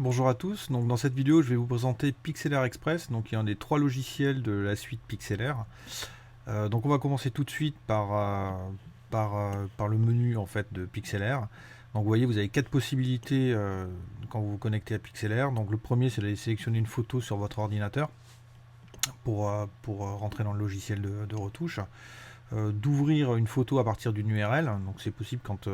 Bonjour à tous, donc dans cette vidéo je vais vous présenter Pixlr Express, donc qui est un des trois logiciels de la suite Pixlr. Donc on va commencer tout de suite par le menu en fait de Pixlr. Donc vous voyez, vous avez quatre possibilités quand vous vous connectez à Pixlr. Donc le premier, c'est d'aller sélectionner une photo sur votre ordinateur pour rentrer dans le logiciel de retouche. D'ouvrir une photo à partir d'une URL, donc c'est possible quand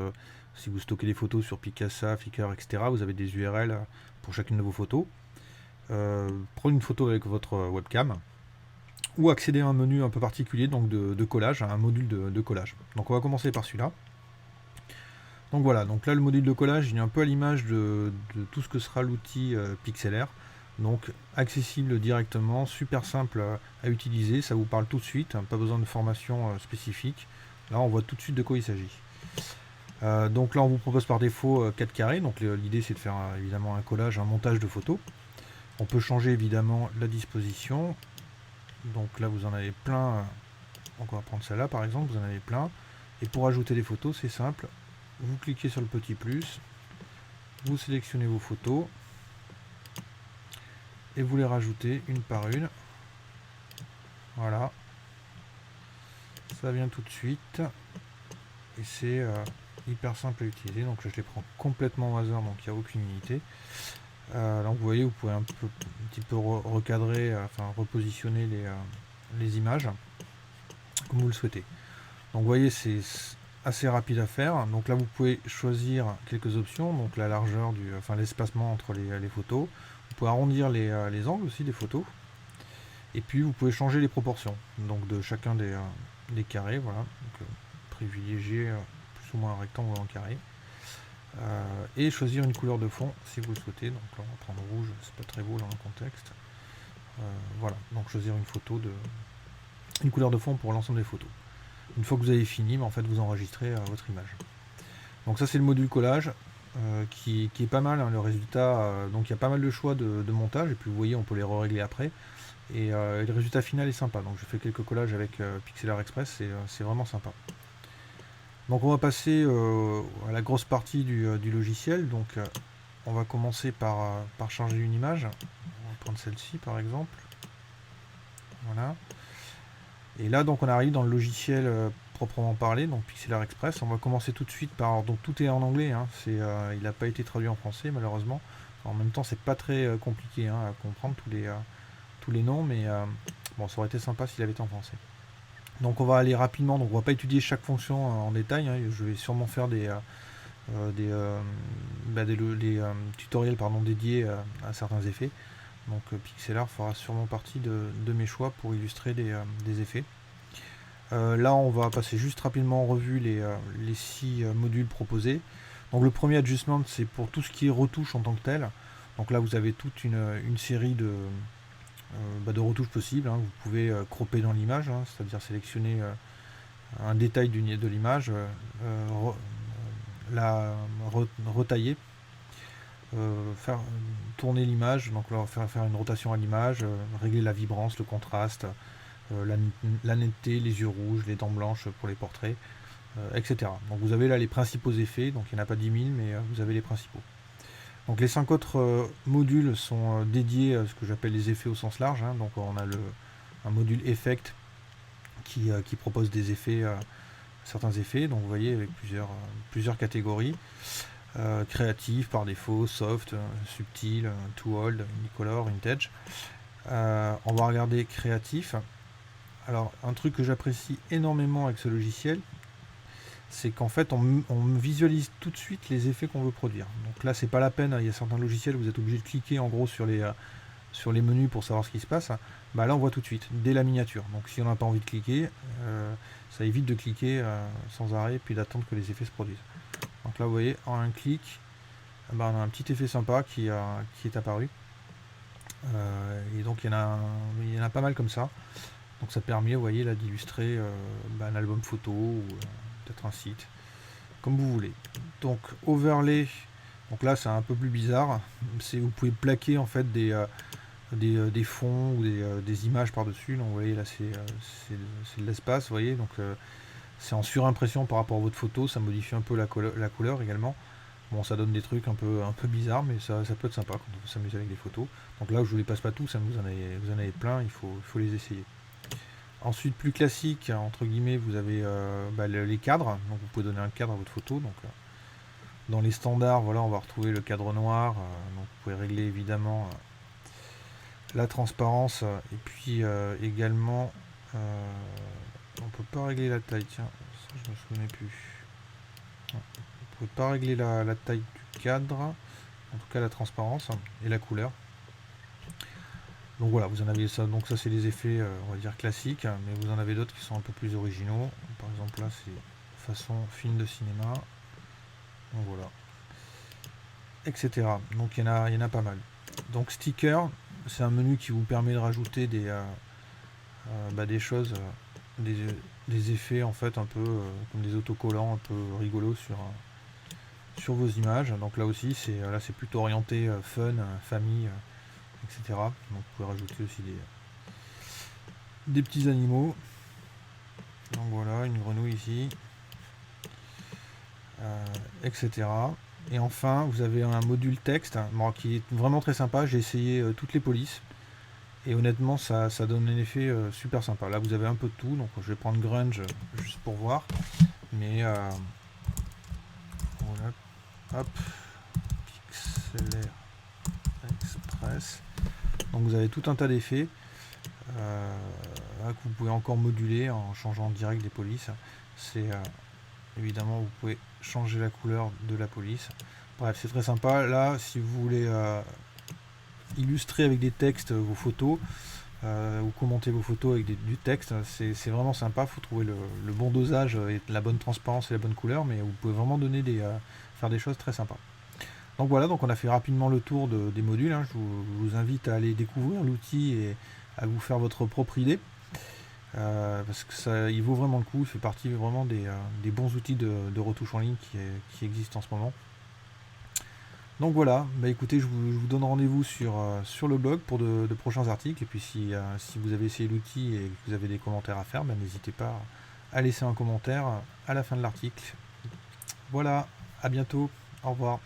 si vous stockez des photos sur Picasa, Flickr, etc. Vous avez des URL pour chacune de vos photos. Prendre une photo avec votre webcam ou accéder à un menu un peu particulier, donc de collage, à un module de collage. Donc on va commencer par celui-là. Donc voilà, donc là le module de collage il est un peu à l'image de tout ce que sera l'outil Pixlr. Donc accessible directement, super simple à utiliser, ça vous parle tout de suite, hein, pas besoin de formation spécifique. Là on voit tout de suite de quoi il s'agit. Donc là on vous propose par défaut 4 carrés, donc l'idée c'est de faire évidemment un collage, un montage de photos. On peut changer évidemment la disposition. Donc là vous en avez plein. Donc on va prendre celle-là par exemple, vous en avez plein. Et pour ajouter des photos, c'est simple. Vous cliquez sur le petit plus, vous sélectionnez vos photos et vous les rajoutez une par une. Voilà. Ça vient tout de suite. Et c'est hyper simple à utiliser. Donc je les prends complètement au hasard, donc il n'y a aucune unité. Donc vous voyez, vous pouvez un petit peu recadrer, enfin repositionner les images comme vous le souhaitez. Donc vous voyez, c'est assez rapide à faire. Donc là vous pouvez choisir quelques options, donc la largeur l'espacement entre les photos. Vous pouvez arrondir les angles aussi des photos. Et puis vous pouvez changer les proportions donc de chacun des carrés. Voilà. Donc, privilégier plus ou moins un rectangle ou un carré. Et choisir une couleur de fond si vous le souhaitez. Donc là on va prendre rouge, c'est pas très beau dans le contexte. Voilà, donc choisir une couleur de fond pour l'ensemble des photos. Une fois que vous avez fini, en fait vous enregistrez votre image. Donc ça c'est le module collage qui est pas mal, hein, le résultat. Donc il y a pas mal de choix de montage, et puis vous voyez on peut les régler après. Et le résultat final est sympa. Donc je fais quelques collages avec Pixlr Express, c'est vraiment sympa. Donc on va passer à la grosse partie du logiciel. Donc on va commencer par charger une image. On va prendre celle-ci par exemple. Voilà. Et là donc on arrive dans le logiciel proprement parlé, donc Pixlr Express. On va commencer tout de suite par... Donc tout est en anglais, hein. Il n'a pas été traduit en français malheureusement. En même temps c'est pas très compliqué à comprendre tous les noms, mais bon, ça aurait été sympa s'il avait été en français. Donc on va aller rapidement, donc on va pas étudier chaque fonction en détail, hein. Je vais sûrement faire des tutoriels dédiés à certains effets. Donc Pixlr fera sûrement partie de mes choix pour illustrer des effets. Là on va passer juste rapidement en revue les 6 modules proposés. Donc le premier adjustment c'est pour tout ce qui est retouche en tant que tel. Donc là vous avez toute une série de retouches possibles, hein. Vous pouvez cropper dans l'image, hein, c'est-à-dire sélectionner un détail de l'image, la retailler, faire tourner l'image, donc là, faire une rotation à l'image, régler la vibrance, le contraste, la netteté, les yeux rouges, les dents blanches pour les portraits, etc. Donc vous avez là les principaux effets, donc il n'y en a pas 10 000, mais vous avez les principaux. Donc les 5 autres modules sont dédiés à ce que j'appelle les effets au sens large, hein. Donc on a un module Effect qui propose des effets, certains effets, donc vous voyez avec plusieurs catégories. Créatif par défaut, soft, subtil, to hold, unicolor, vintage. On va regarder créatif. Alors un truc que j'apprécie énormément avec ce logiciel, c'est qu'en fait on visualise tout de suite les effets qu'on veut produire. Donc là c'est pas la peine, hein. Il y a certains logiciels où vous êtes obligé de cliquer en gros sur les menus pour savoir ce qui se passe. Bah là on voit tout de suite, dès la miniature. Donc si on n'a pas envie de cliquer, ça évite de cliquer sans arrêt et puis d'attendre que les effets se produisent. Donc là vous voyez, en un clic, on a un petit effet sympa qui est apparu. Et donc il y en a pas mal comme ça. Donc ça permet, vous voyez là, d'illustrer un album photo ou peut-être un site, comme vous voulez. Donc overlay, donc là c'est un peu plus bizarre. Vous pouvez plaquer en fait des fonds ou des images par-dessus. Donc vous voyez là c'est de l'espace, vous voyez. Donc c'est en surimpression par rapport à votre photo, ça modifie un peu la couleur également. Bon, ça donne des trucs un peu bizarres, mais ça peut être sympa quand on veut s'amuser avec des photos. Donc là, je vous les passe pas tous, hein, vous en avez plein, il faut les essayer. Ensuite, plus classique, entre guillemets, vous avez les cadres. Donc vous pouvez donner un cadre à votre photo. Donc dans les standards, voilà, on va retrouver le cadre noir. Donc vous pouvez régler évidemment la transparence et puis également on peut pas régler la taille. Tiens, ça je me souvenais plus. Non, on peut pas régler la taille du cadre, en tout cas la transparence et la couleur. Donc voilà, vous en avez ça. Donc ça c'est les effets, on va dire classiques, mais vous en avez d'autres qui sont un peu plus originaux. Par exemple là c'est façon film de cinéma. Donc voilà, etc. Donc il y en a pas mal. Donc sticker, c'est un menu qui vous permet de rajouter des choses, des effets en fait un peu comme des autocollants un peu rigolos sur vos images. Donc là aussi c'est plutôt orienté fun, famille, etc. Donc vous pouvez rajouter aussi des petits animaux. Donc voilà, une grenouille ici, etc. Et enfin vous avez un module texte qui est vraiment très sympa. J'ai essayé toutes les polices. Et honnêtement, ça donne un effet super sympa. Là, vous avez un peu de tout. Donc, je vais prendre Grunge juste pour voir. Mais voilà. Hop. Pixelaire Express. Donc, vous avez tout un tas d'effets que vous pouvez encore moduler en changeant direct des polices. C'est évidemment, vous pouvez changer la couleur de la police. Bref, c'est très sympa. Là, si vous voulez illustrer avec des textes vos photos, ou commenter vos photos avec du texte, c'est vraiment sympa. Il faut trouver le bon dosage et la bonne transparence et la bonne couleur, mais vous pouvez vraiment faire des choses très sympas. Donc voilà, donc on a fait rapidement le tour des modules, hein. Je vous invite à aller découvrir l'outil et à vous faire votre propre idée, parce que il vaut vraiment le coup. Il fait partie vraiment des bons outils de retouche en ligne qui existent en ce moment. Donc voilà, écoutez, je vous donne rendez-vous sur le blog pour de prochains articles. Et puis si vous avez essayé l'outil et que vous avez des commentaires à faire, n'hésitez pas à laisser un commentaire à la fin de l'article. Voilà, à bientôt, au revoir.